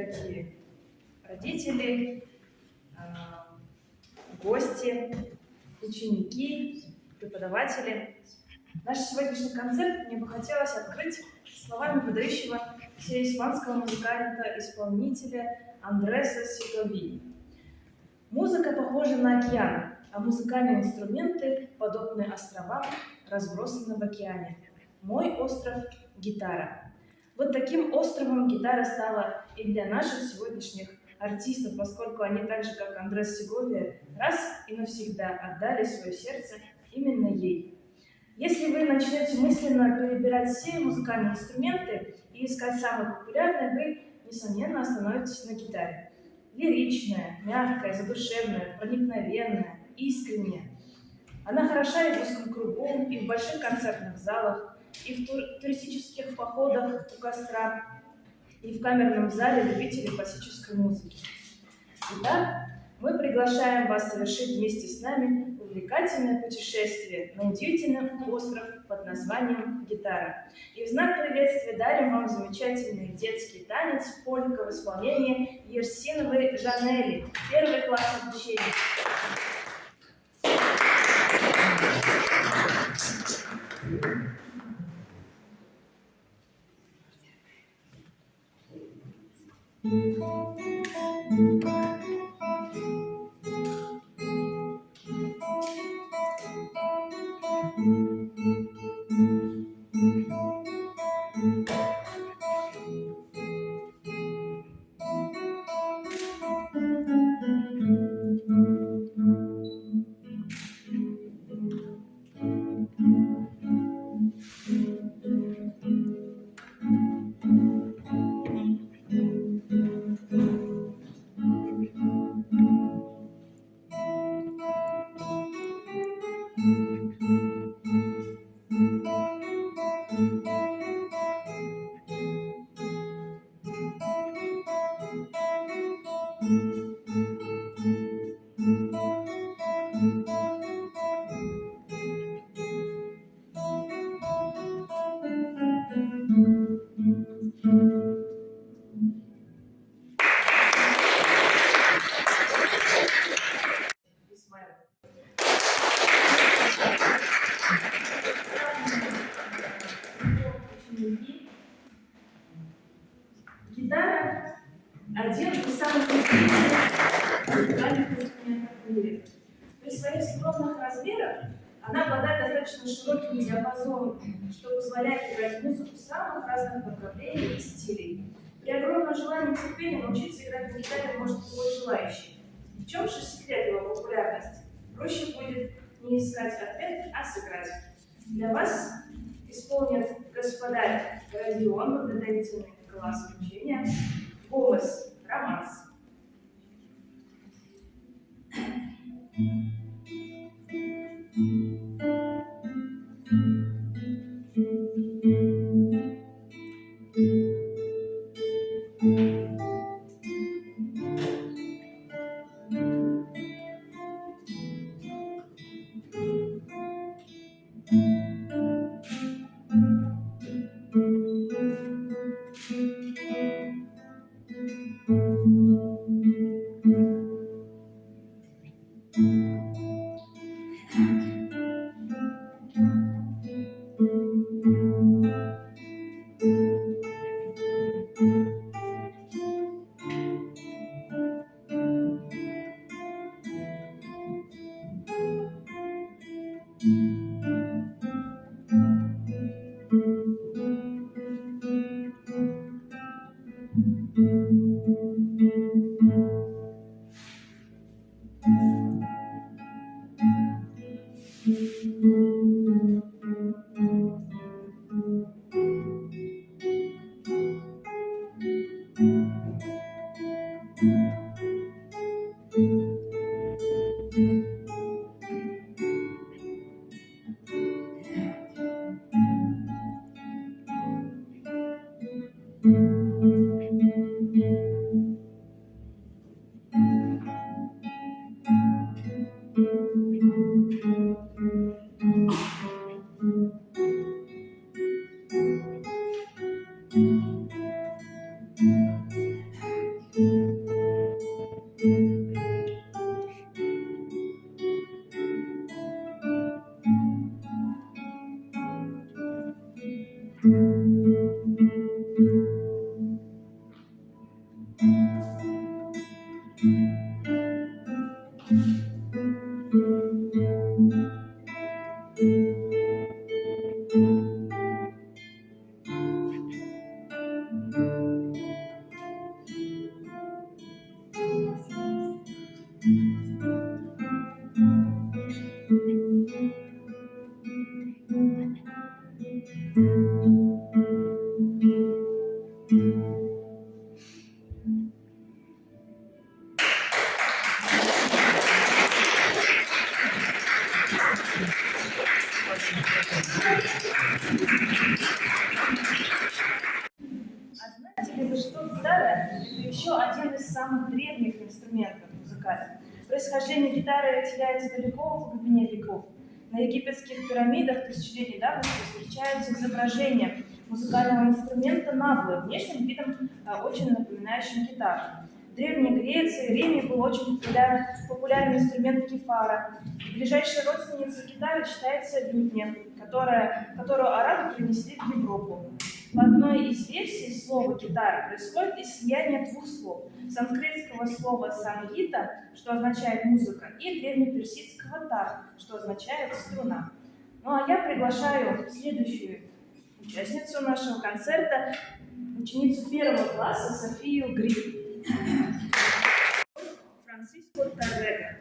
дорогие родители, гости, ученики, преподаватели. Наш сегодняшний концерт мне бы хотелось открыть словами выдающего всеиспанского музыканта-исполнителя Андреса Сеговии. Музыка похожа на океан, а музыкальные инструменты подобны островам, разбросанным в океане. Мой остров – гитара. Вот таким островом гитара стала и для наших сегодняшних артистов, поскольку они, так же как Андрес Сеговия, раз и навсегда отдали свое сердце именно ей. Если вы начнете мысленно перебирать все музыкальные инструменты и искать самые популярные, вы, несомненно, остановитесь на гитаре. Лиричная, мягкая, задушевная, проникновенная, искренняя. Она хороша и в узком кругу, и в больших концертных залах, и в туристических походах у костра, и в камерном зале любителей классической музыки. Итак, мы приглашаем вас совершить вместе с нами увлекательное путешествие на удивительный остров под названием «Гитара». И в знак приветствия дарим вам замечательный детский танец «Полька» в исполнении Ерсиновой Жанели, первый класс обучения. Гитара – один из самых музыкальных инструментов в мире. При своих скромных размерах она обладает достаточно широким диапазоном, что позволяет играть музыку самых разных направлений и стилей. При огромном желании и терпении научиться играть на гитаре может любой желающий. В чем же секрет его популярности? Проще будет не искать ответ, а сыграть. Для вас исполнят господа Родион, подготовительный класс обучения, голос, романс. заката. Происхождение гитары теряется далеко в глубине веков. На египетских пирамидах тысячелетней давности встречаются изображения музыкального инструмента наблы, внешним видом очень напоминающим гитару. В Древней Греции и Риме был очень популярный инструмент кефара. Ближайшей родственницей гитары считается лютня, которую арабы принесли в Европу. В одной из версий слово «гитара» происходит из слияния двух слов – санскритского слова «сангита», что означает «музыка», и древнеперсидского «тар», что означает «струна». Ну а я приглашаю следующую участницу нашего концерта, ученицу первого класса Софию Гриб. Франциско Торрега.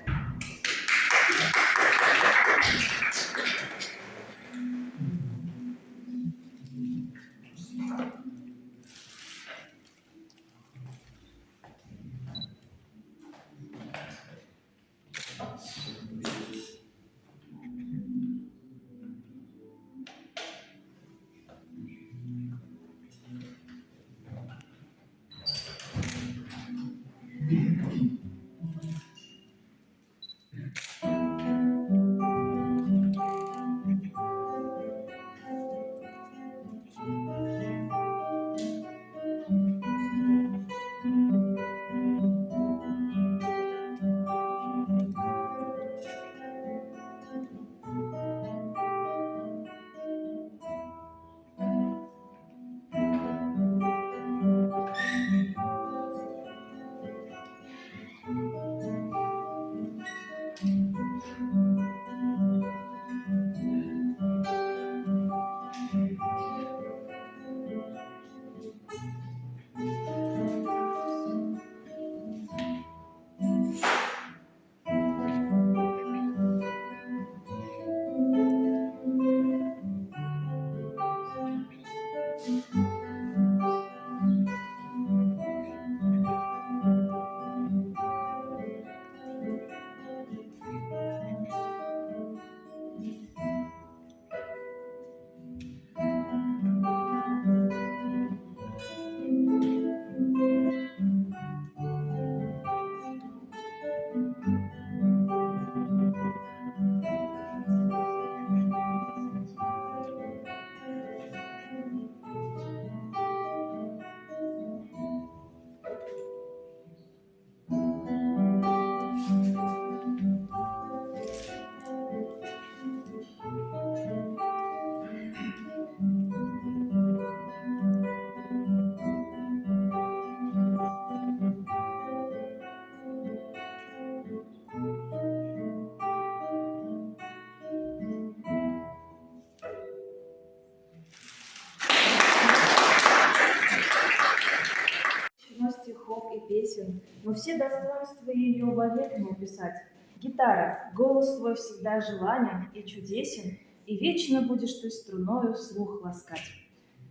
Стихов и песен, но все достоинства ее вовек не описать. Гитара, голос твой всегда желанен и чудесен, и вечно будешь ты струною слух ласкать.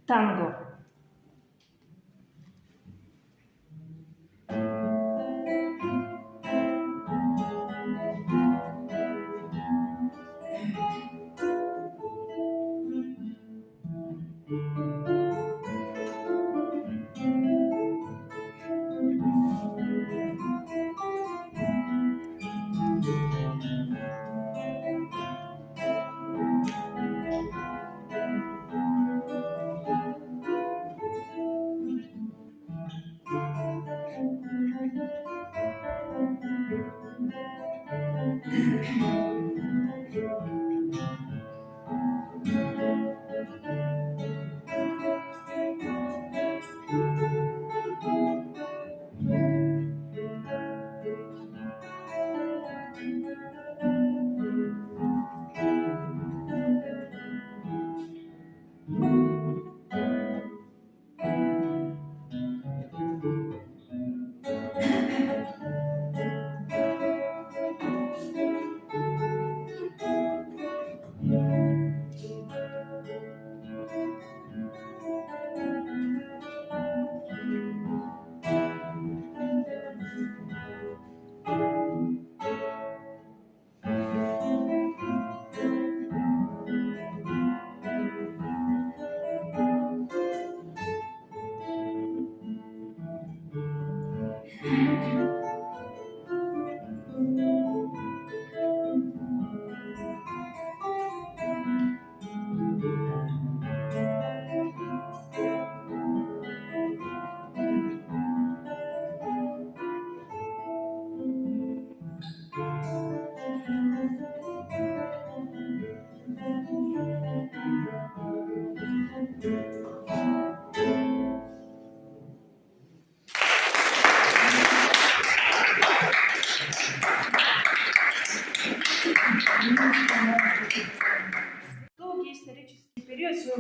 Танго.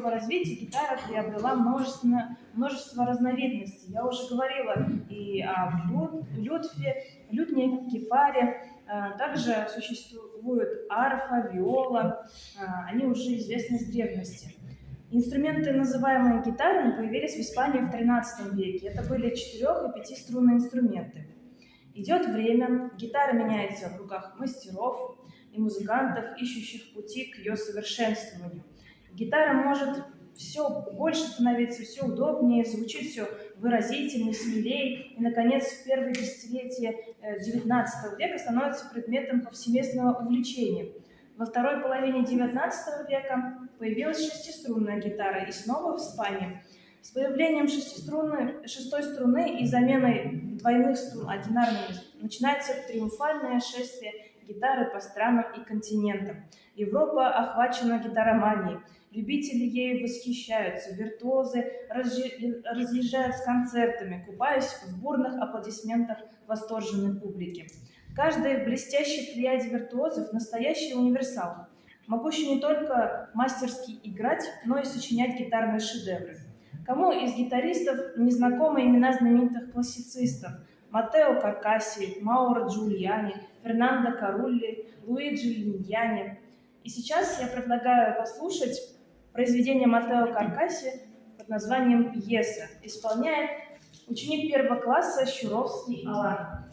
своего развития гитара приобрела множество разновидностей. Я уже говорила и о лютфе, лютне, кефаре. Также существует арфа, виола. Они уже известны с древности. Инструменты, называемые гитарами, появились в Испании в XIII веке. Это были 4- и 5-струнные инструменты. Идет время, гитара меняется в руках мастеров и музыкантов, ищущих пути к ее совершенствованию. Гитара может все больше становиться, все удобнее, звучит все выразительнее, смелее, и, наконец, в первые десятилетия XIX века становится предметом повсеместного увлечения. Во второй половине XIX века появилась шестиструнная гитара, и снова в Испании. С появлением шестой струны и заменой двойных струн одинарными начинается триумфальное шествие гитары по странам и континентам. Европа охвачена гитароманией. Любители ею восхищаются, виртуозы разъезжают с концертами, купаясь в бурных аплодисментах восторженной публики. Каждый в блестящей плеяде виртуозов – настоящий универсал, могущий не только мастерски играть, но и сочинять гитарные шедевры. Кому из гитаристов не знакомы имена знаменитых классицистов Маттео Каркаси, Мауро Джульяни, Фернандо Карулли, Луиджи Линьяни? И сейчас я предлагаю послушать произведение Маттео Каркаси под названием «Пьеса». Исполняет ученик 1 класса Щуровский Алан.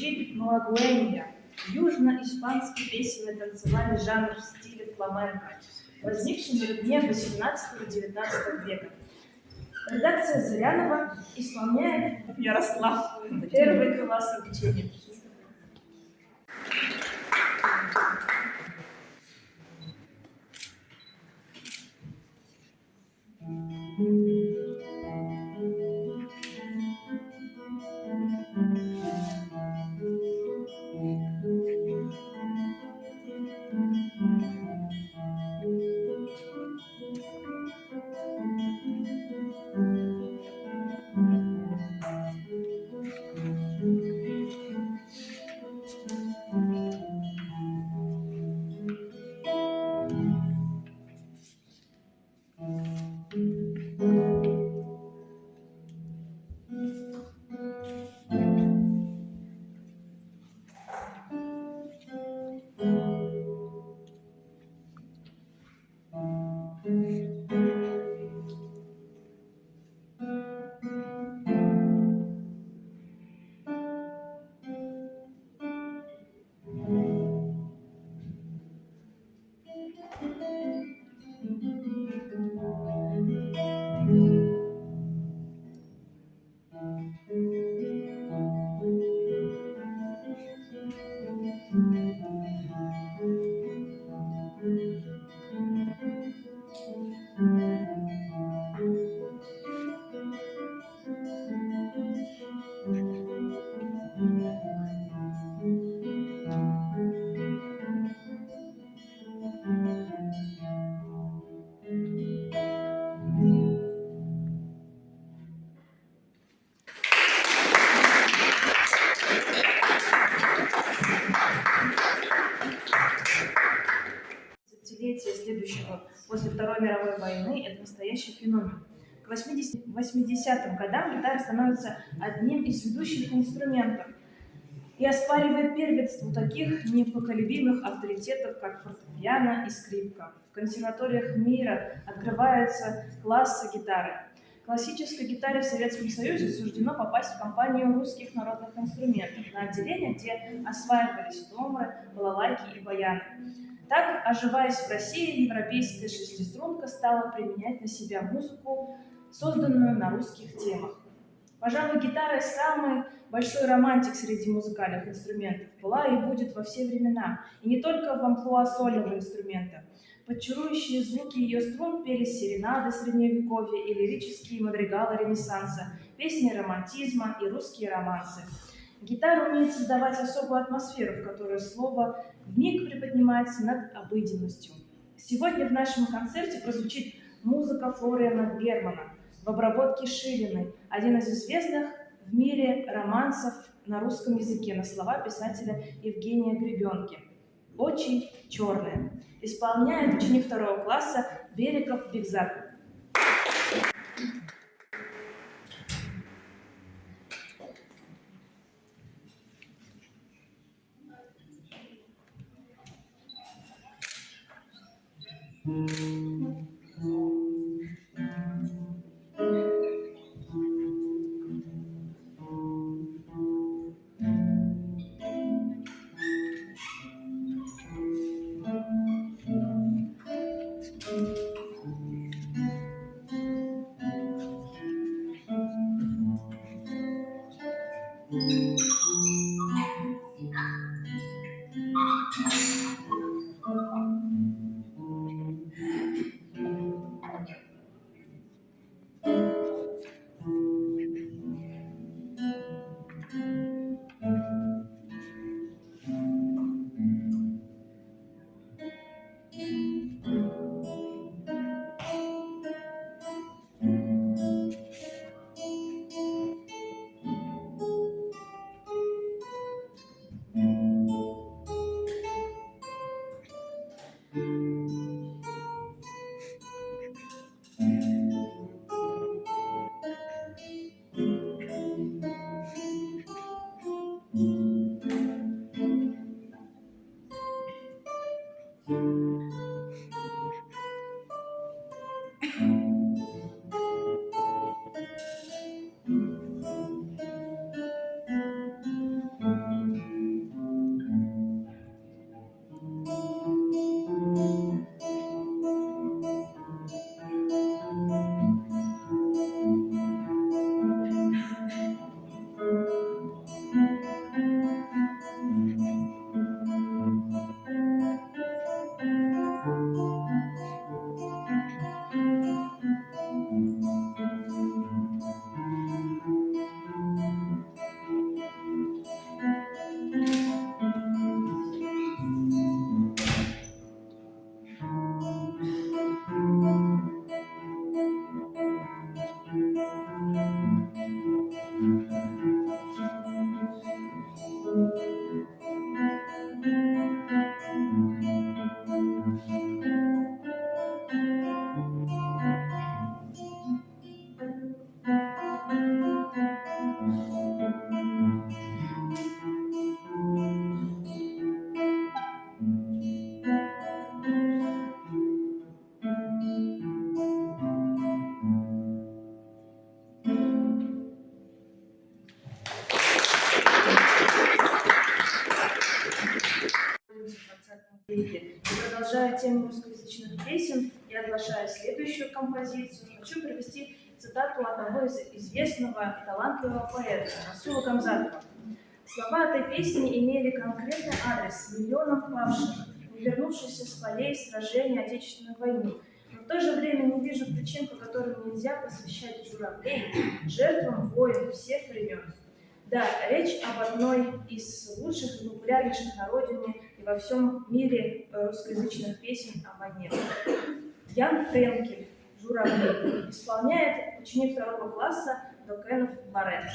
звучит малогуэнья, южно-испанский песенный танцевальный жанр в стиле фламенко, возникший на рубеже 18-19 века. Редакция Зырянова исполняет Ярослав, первый класс обучения. Десятилетия следующего после Второй мировой войны – это настоящий феномен. К 80-м годам гитара становится одним из ведущих инструментов и оспаривает первенство таких непоколебимых авторитетов, как фортепиано и скрипка. В консерваториях мира открываются классы гитары. Классической гитаре в Советском Союзе суждено попасть в компанию русских народных инструментов на отделение, где осваивались домры, балалайки и баяны. Так, оживаясь в России, европейская шестиструнка стала применять на себя музыку, созданную на русских темах. Пожалуй, гитара самый большой романтик среди музыкальных инструментов была и будет во все времена, и не только в амплуа сольного инструмента. Под чарующие звуки ее струн пели серенады Средневековья и лирические мадригалы Ренессанса, песни романтизма и русские романсы. Гитара умеет создавать особую атмосферу, в которой слово вмиг приподнимается над обыденностью. Сегодня в нашем концерте прозвучит музыка Флориана Бермана в обработке Шилиной, один из известных в мире романсов на русском языке на слова писателя Евгения Гребенки. «Очень черная». Исполняет ученик 2 класса Беликов Бигзат. И продолжая тему русскоязычных песен и оглашая следующую композицию, хочу привести цитату одного из известного и талантливого поэта Расула Гамзатова. Слова этой песни имели конкретный адрес миллионам павших, не вернувшихся с полей сражений Отечественной войны. Но в то же время не вижу причин, по которым нельзя посвящать журавлей жертвам войн всех времен. Да, речь об одной из лучших и популярнейших на родине и во всем мире русскоязычных песен о войне. Ян Френкель «Журавли» исполняет ученик 2 класса Докенов Барет.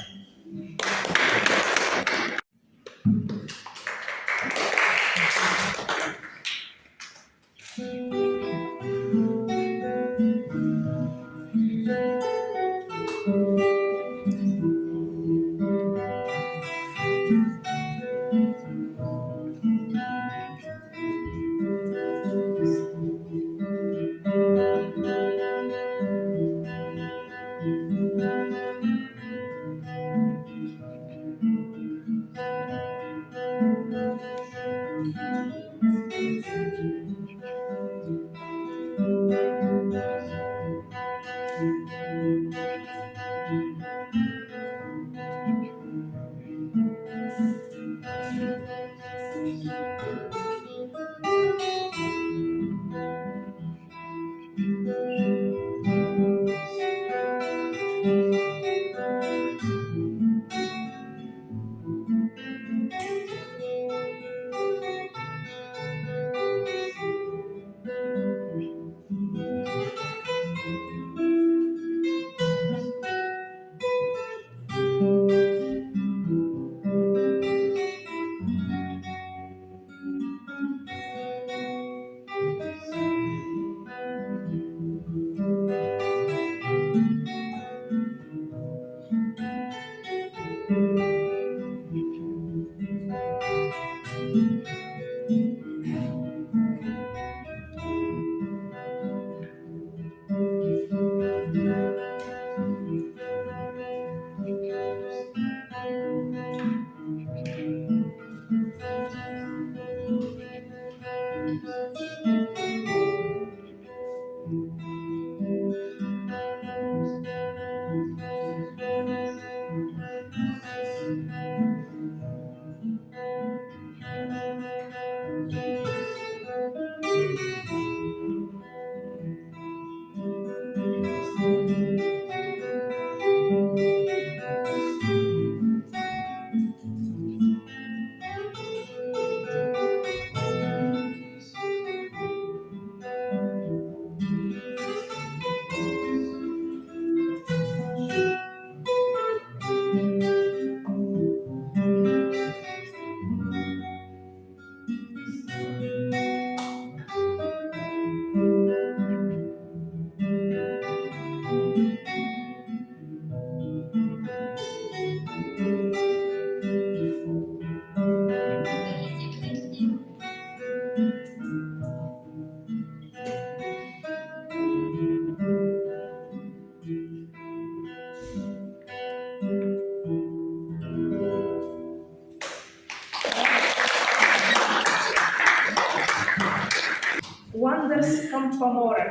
Wonders Campamore.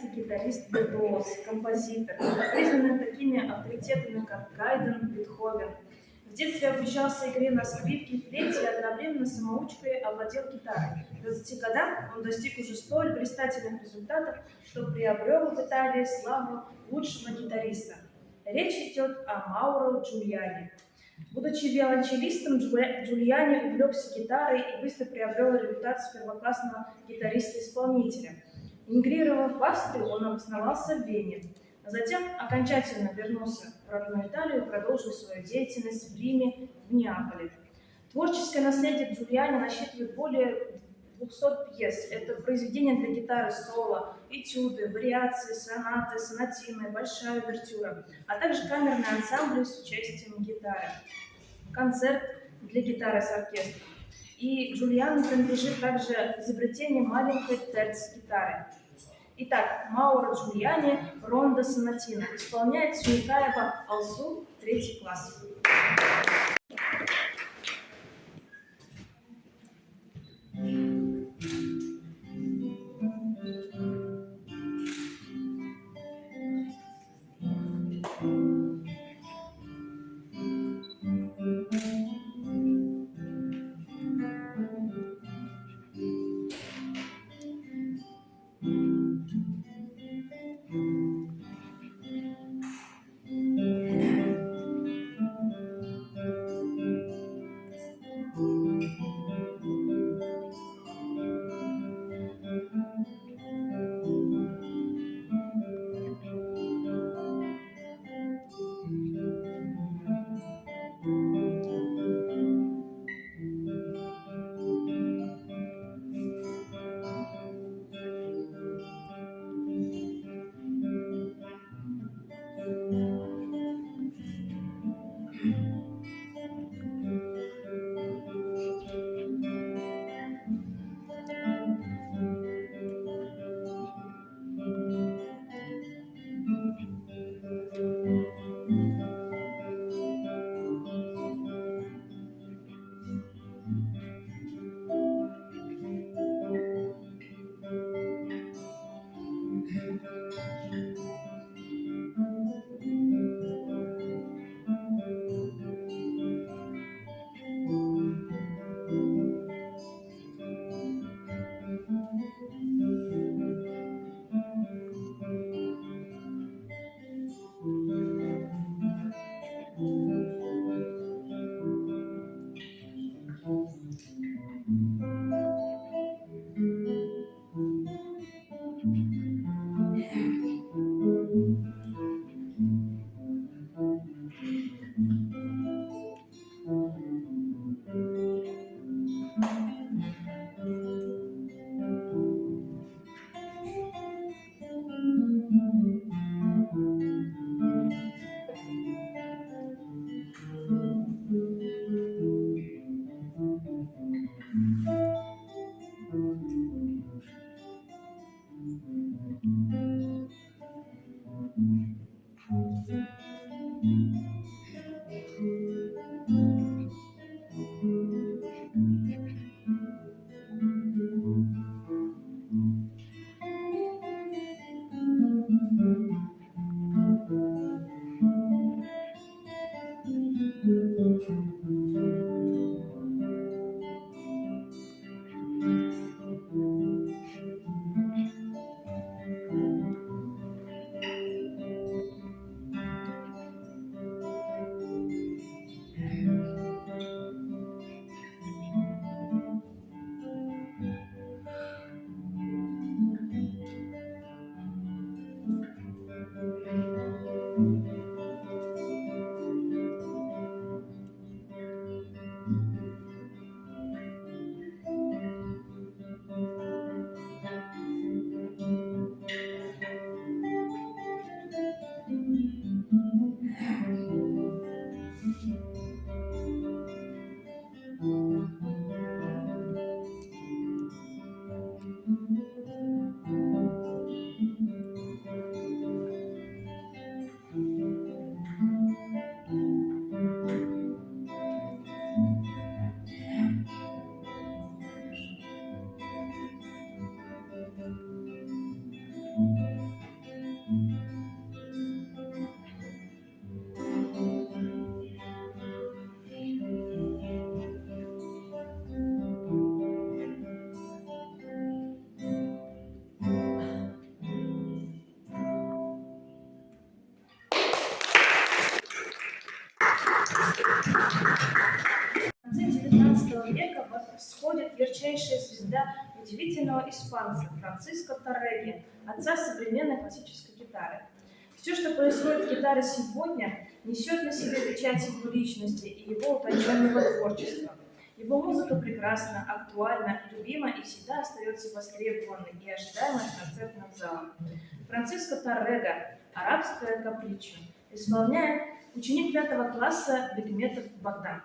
итальянский гитарист, виртуоз, композитор, признанный такими авторитетами, как Гайден, Бетховен. В детстве обучался игре на скрипке и флейте и одновременно самоучкой овладел гитарой. К 20 годам он достиг уже столь блистательных результатов, что приобрел в Италии славу лучшего гитариста. Речь идет о Мауро Джульяни. Будучи виолончелистом, Джульяни увлекся гитарой и быстро приобрел репутацию первоклассного гитариста-исполнителя. Эмигрировав в Австрию, он обосновался в Вене, а затем окончательно вернулся в родную Италию и продолжил свою деятельность в Риме, в Неаполе. Творческое наследие Джульяни насчитывает более 200 пьес. Это произведения для гитары соло, этюды, вариации, сонаты, сонатины, большая увертюра, а также камерные ансамбли с участием гитары, концерт для гитары с оркестром. И Джульяну принадлежит также изобретение маленькой терц-гитары. Итак, Мауро Джульяни, Ронда Сонатина, исполняет Цветаева Алсу, 3 класс. ярчайшая звезда удивительного испанца Франциско Торреги, отца современной классической гитары. Все, что происходит с гитарой сегодня, несет на себе печать его личности и его утонченного творчества. Его музыка прекрасна, актуальна, любима и всегда остается востребованной и ожидаемой в концертных залах. Франциско Торрега «Арабская капричо» исполняет ученик 5 класса Бекметов Богдан.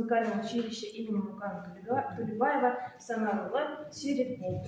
музыкального училища имени Мукана Тулебаева Санарула Сирипул.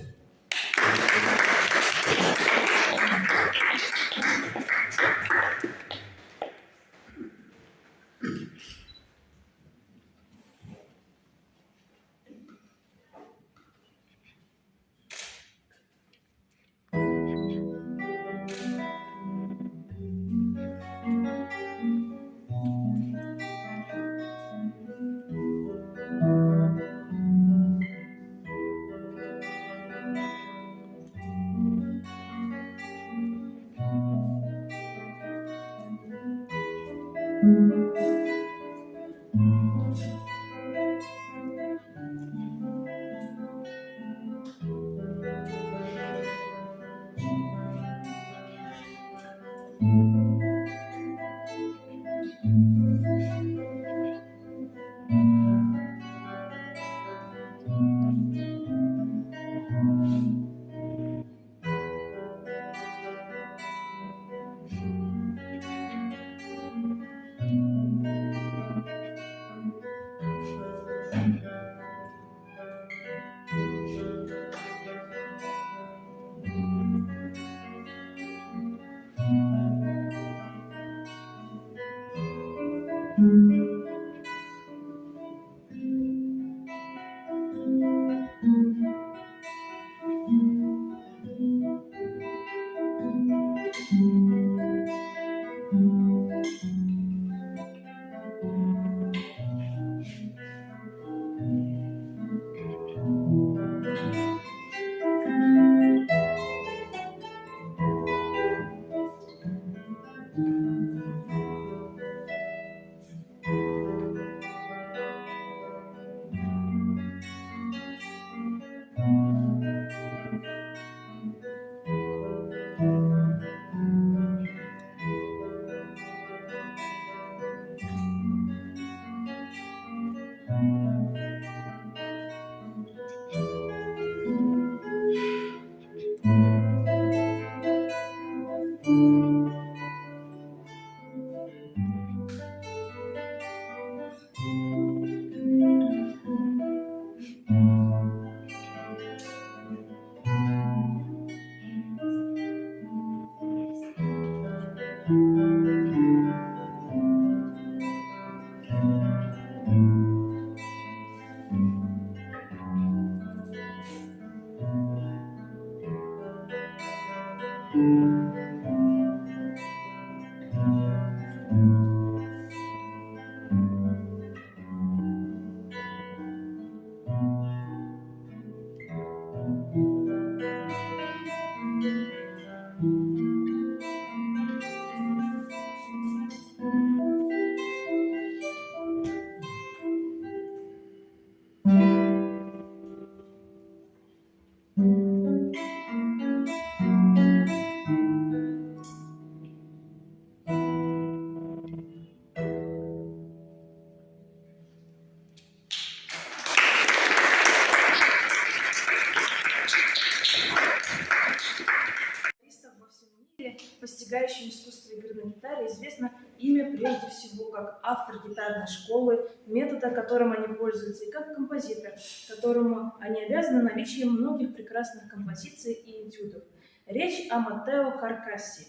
Во всем мире, постигающим искусство игры на гитаре, известно имя прежде всего как автор гитарной школы, метода, которым они пользуются, и как композитор, которому они обязаны наличием многих прекрасных композиций и этюдов. Речь о Маттео Каркасси,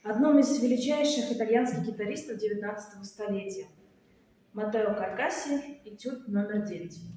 одном из величайших итальянских гитаристов XIX столетия. Маттео Каркасси, этюд номер 9.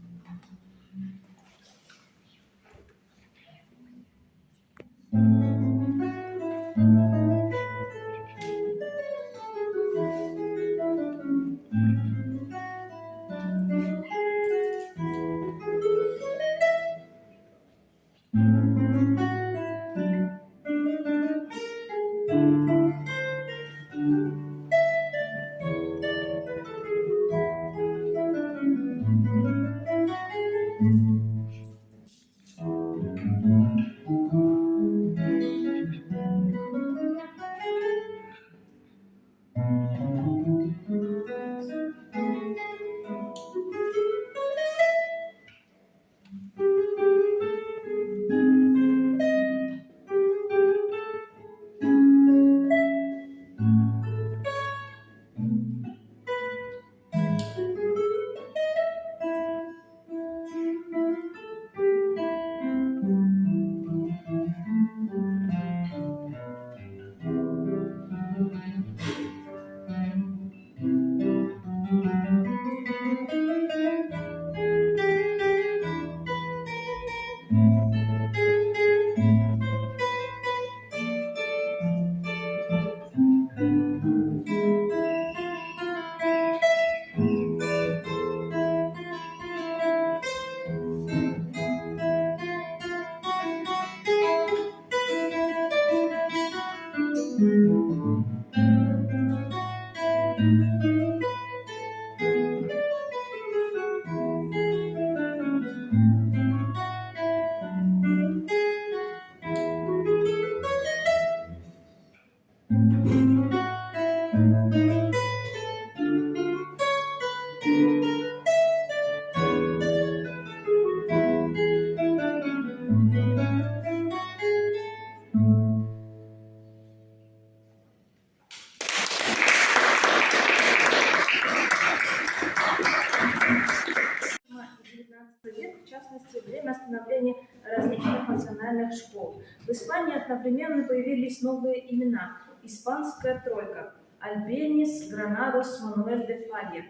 век, в частности, время становления различных национальных школ. В Испании одновременно появились новые имена. Испанская тройка – Альбенис, Гранадос, Мануэль де Фалья.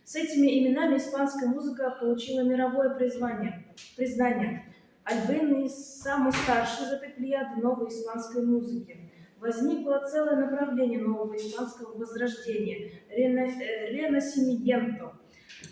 С этими именами испанская музыка получила мировое признание. Альбенис – самый старший из этой плеяды новой испанской музыки. Возникло целое направление нового испанского возрождения – ренасимиенто.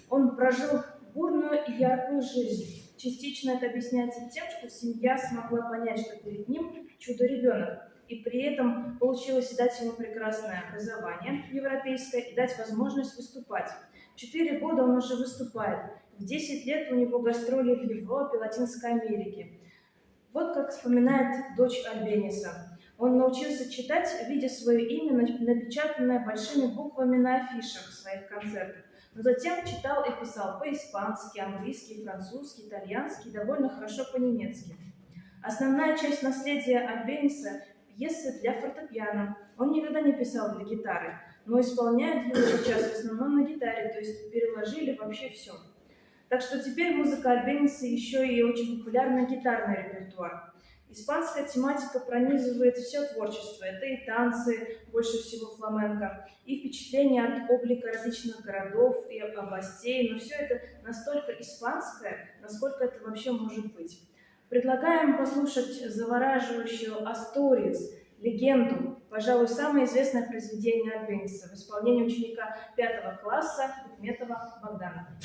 Он прожил бурную и яркую жизнь. Частично это объясняется тем, что семья смогла понять, что перед ним чудо-ребенок, и при этом получилось дать ему прекрасное образование европейское и дать возможность выступать. В 4 года он уже выступает. В 10 лет у него гастроли в Европе, Латинской Америке. Вот как вспоминает дочь Альбениса. Он научился читать, видя свое имя, напечатанное большими буквами на афишах своих концертов. Но затем читал и писал по-испански, английски, французски, итальянски и довольно хорошо по-немецки. Основная часть наследия Альбениса – пьесы для фортепиано. Он никогда не писал для гитары, но исполняет его сейчас в основном на гитаре, то есть переложили вообще все. Так что теперь музыка Альбениса еще и очень популярный гитарный репертуар. Испанская тематика пронизывает все творчество. Это и танцы, больше всего фламенко, и впечатления от облика различных городов и областей. Но все это настолько испанское, насколько это вообще может быть. Предлагаем послушать завораживающую «Асторис», легенду, пожалуй, самое известное произведение Альбениса в исполнении ученика 5 класса Бекметова Богдана.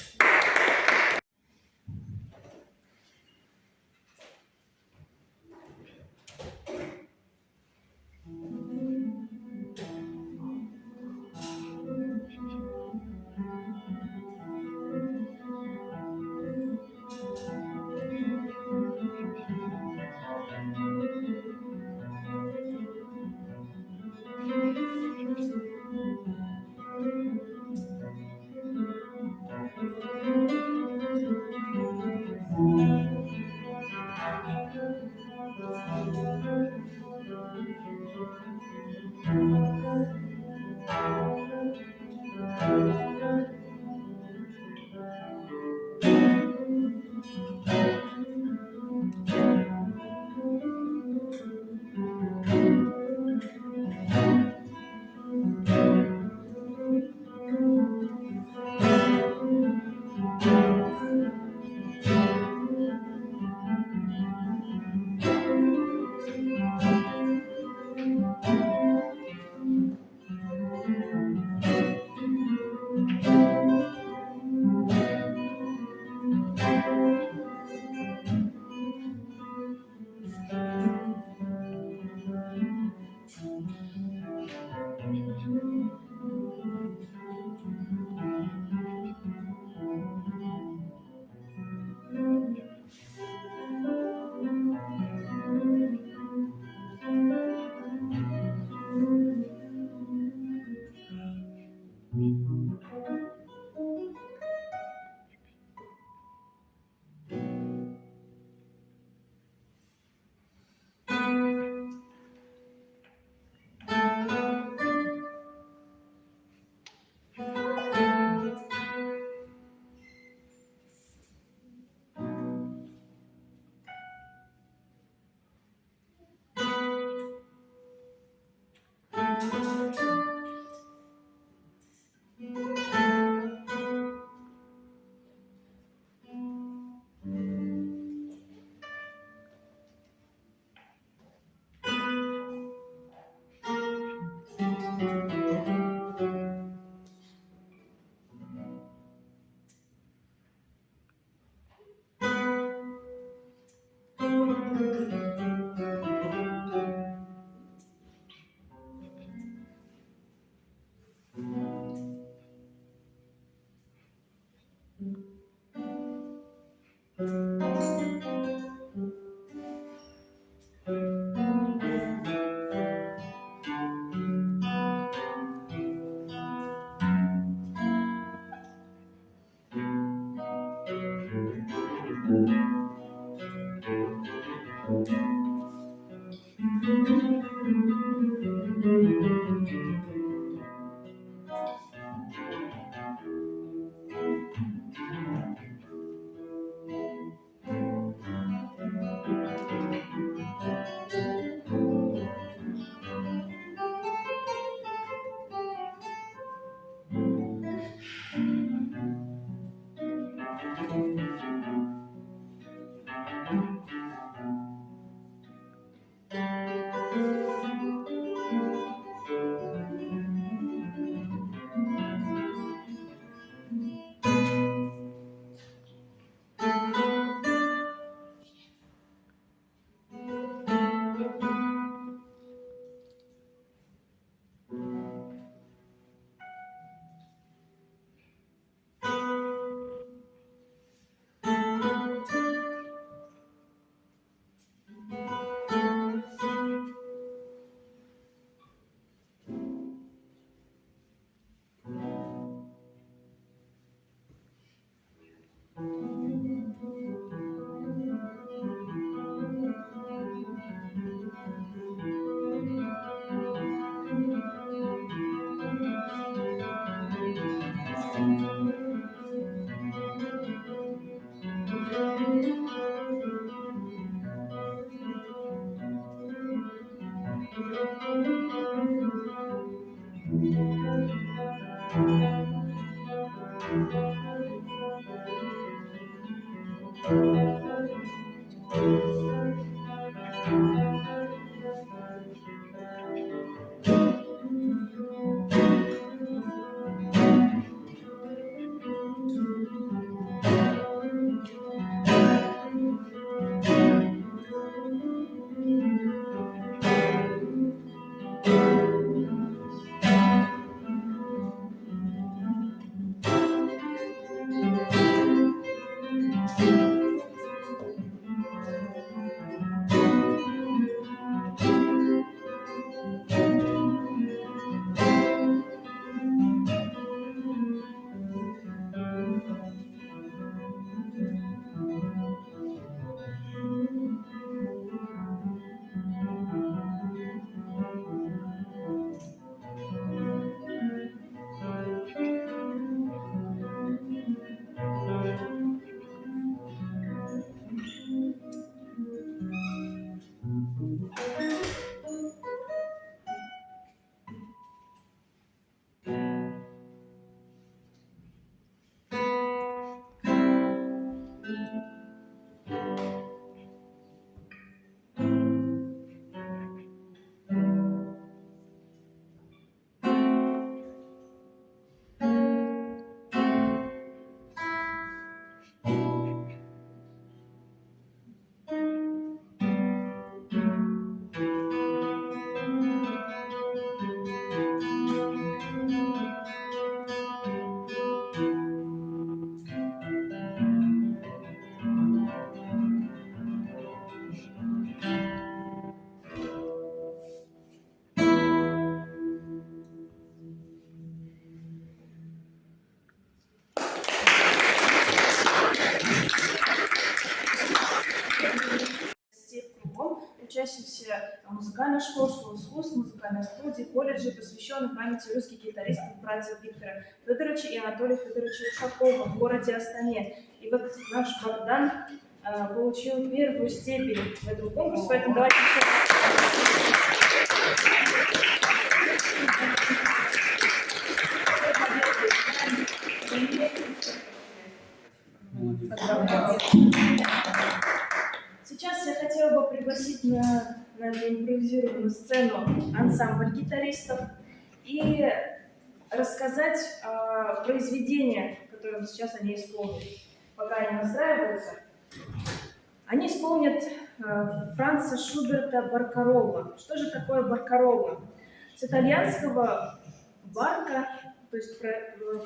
учащихся музыкальных школ искусств, музыкальной студии, колледжей, посвященных памяти русских гитаристов братьев Виктора Федоровича и Анатолия Федоровича Ушакова в городе Астане. И вот наш Богдан получил первую степень в этом конкурсе, поэтому давайте еще. Сейчас я хотела бы пригласить на эту импровизированную сцену ансамбль гитаристов и рассказать произведения, которые сейчас они исполнят. Пока они настраиваются, они исполнят Франца Шуберта «Баркаролла». Что же такое «Баркаролла»? С итальянского «барка», то есть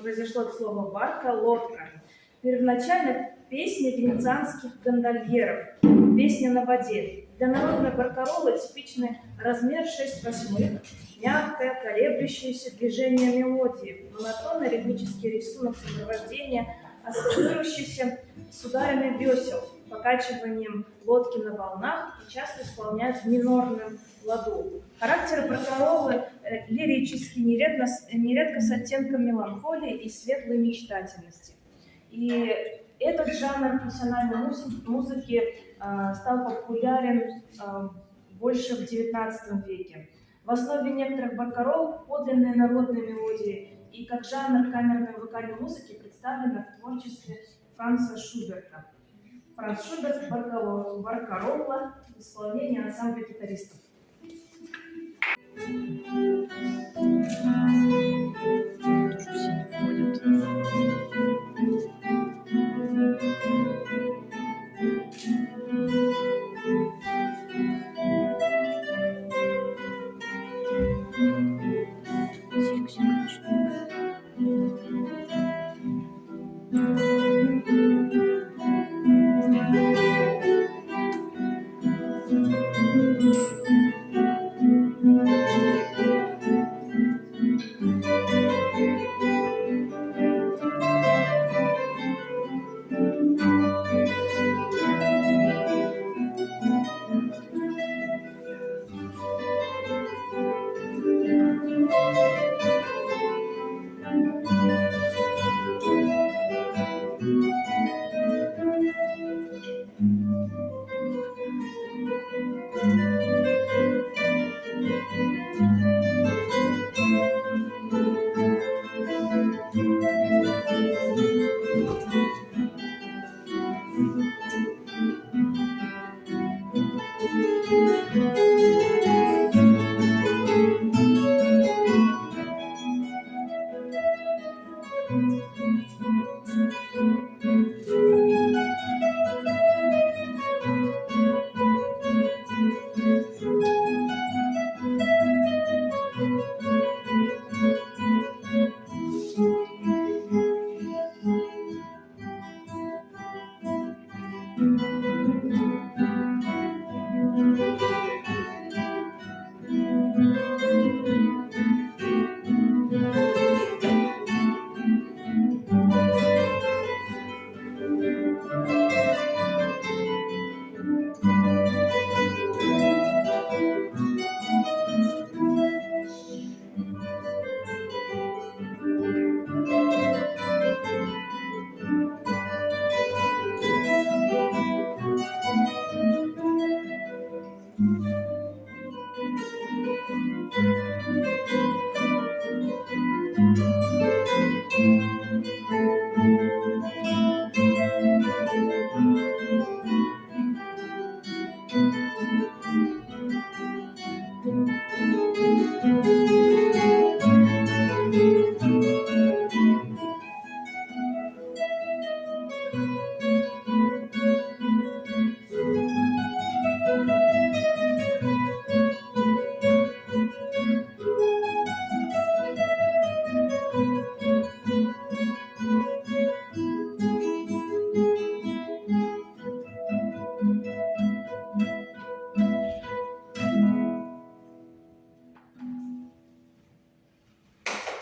произошло от слова «барка» — лодка. Первоначально песня венецианских гондольеров, песня на воде. Для народной баркароллы типичный размер 6/8, мягкое, колеблющееся движение мелодии, монотонный ритмический рисунок сопровождения, ассоциирующийся с ударами весел, покачиванием лодки на волнах и часто исполняют в минорном ладу. Характер баркароллы лирический, нередко с оттенком меланхолии и светлой мечтательности. И этот жанр профессиональной музыки стал популярен больше в XIX веке. В основе некоторых баркаролл подлинные народные мелодии, и как жанр камерной вокальной музыки представлено в творчестве Франца Шуберта. Франц Шуберт «Баркаролла», исполнение ансамбля гитаристов.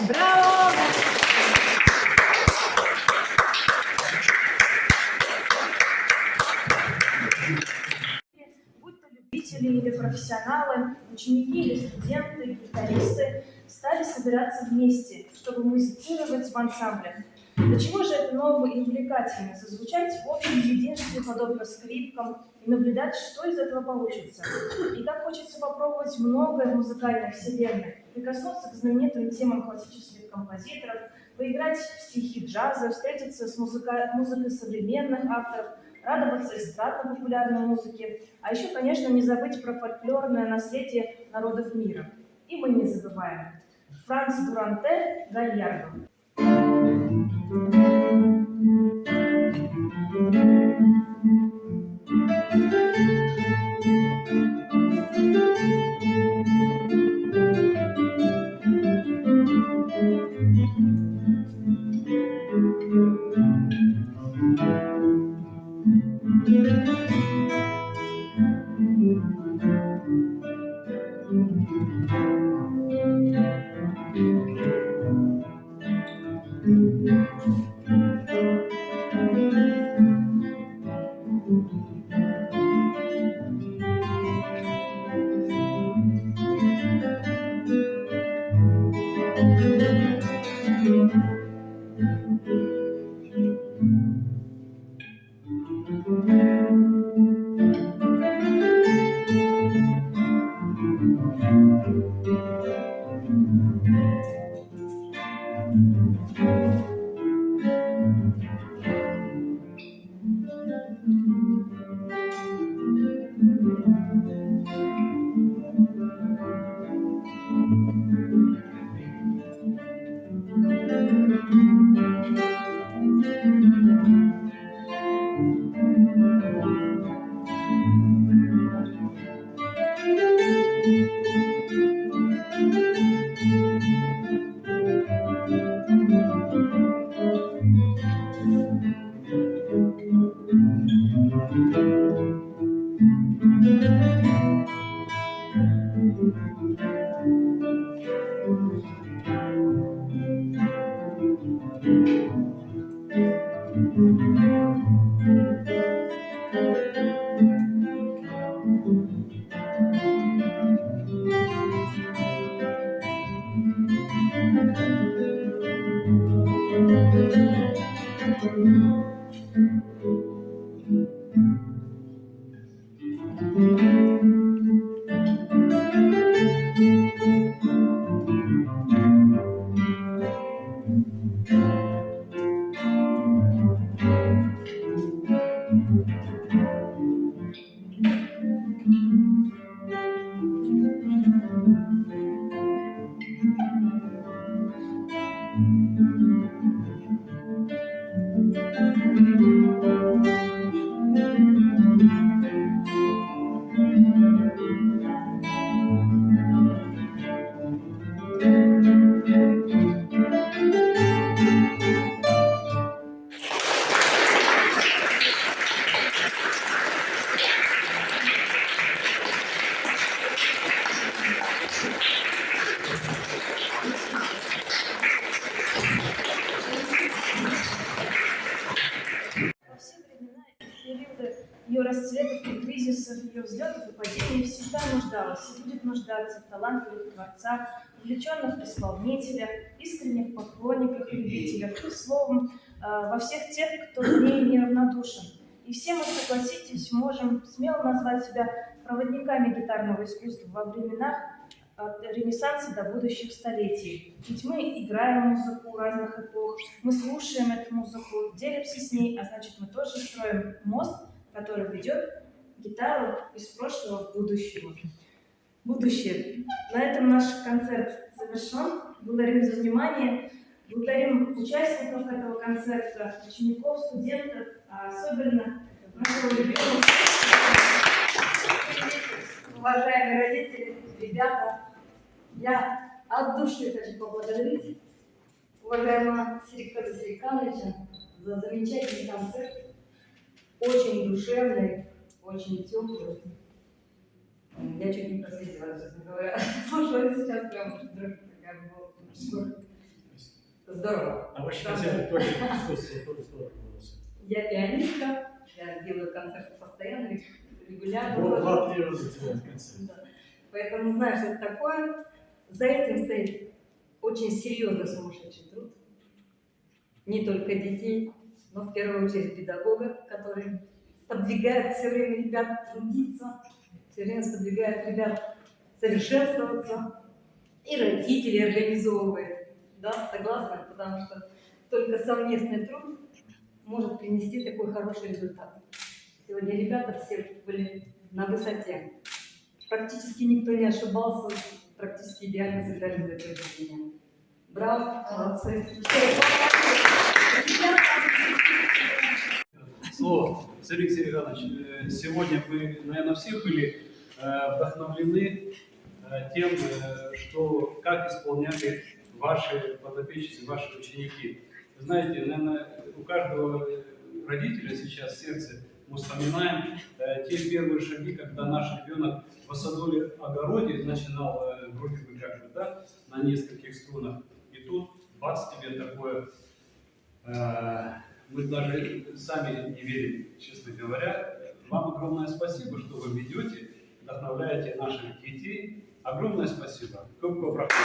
Браво! Будь то любители или профессионалы, ученики или студенты, гитаристы стали собираться вместе, чтобы музицировать в ансамбле. До чего же это ново и увлекательно — зазвучать в общем единстве, подобно скрипкам, и наблюдать, что из этого получится. И так хочется попробовать многое в музыкальной вселенной, прикоснуться к знаменитым темам классических композиторов, поиграть в стихи джаза, встретиться с музыкой современных авторов, радоваться эстрадно-популярной музыке, а еще, конечно, не забыть про фольклорное наследие народов мира. И мы не забываем. Франц Дуранте Гальярдо. Ее расцветов и кризисов, ее взлетов и падений всегда нуждалась и будет нуждаться в талантливых творцах, увлеченных исполнителях, искренних поклонниках и любителях, словом, во всех тех, кто в ней неравнодушен. И все мы, согласитесь, можем смело назвать себя проводниками гитарного искусства во временах от Ренессанса до будущих столетий. Ведь мы играем музыку разных эпох, мы слушаем эту музыку, делимся с ней, а значит, мы тоже строим мост, который ведет гитару из прошлого в будущее. На этом наш концерт завершен. Благодарим за внимание. Благодарим участников этого концерта, учеников, студентов, а особенно нашего любимого. Уважаемые родители, ребята, я от души хочу поблагодарить уважаемого Сериката Серикановича за замечательный концерт, очень душевный, очень теплый. Я чуть не прослезилась, честно говоря. Слушала сейчас прям такая была. Здорово. А ваш концерт тоже здорово. Я пианистка, я делаю концерты постоянно, регулярно. Вот 2-3 раза теряет концерт. Да. Поэтому знаешь, что это такое. За этим стоит очень серьезный сумасшедший труд. Не только детей, но в первую очередь педагога, который сподвигает все время ребят трудиться, все время сподвигает ребят совершенствоваться, и родителей организовывает. Да, согласна? Потому что только совместный труд может принести такой хороший результат. Сегодня ребята все были на высоте. Практически никто не ошибался, практически идеально сыграли за произведение. Браво, молодцы. Слово. Сергей Сергеевич, сегодня вы, наверное, все были вдохновлены тем, что как исполняли ваши подопечные, ваши ученики. Вы знаете, наверное, у каждого родителя сейчас в сердце мы вспоминаем те первые шаги, когда наш ребенок в садове-огороде начинал вроде бы как бы, да, на нескольких струнах. И тут бац, тебе такое, мы даже сами не верим, честно говоря. Вам огромное спасибо, что вы ведете, вдохновляете наших детей. Огромное спасибо. Крепкого прохода.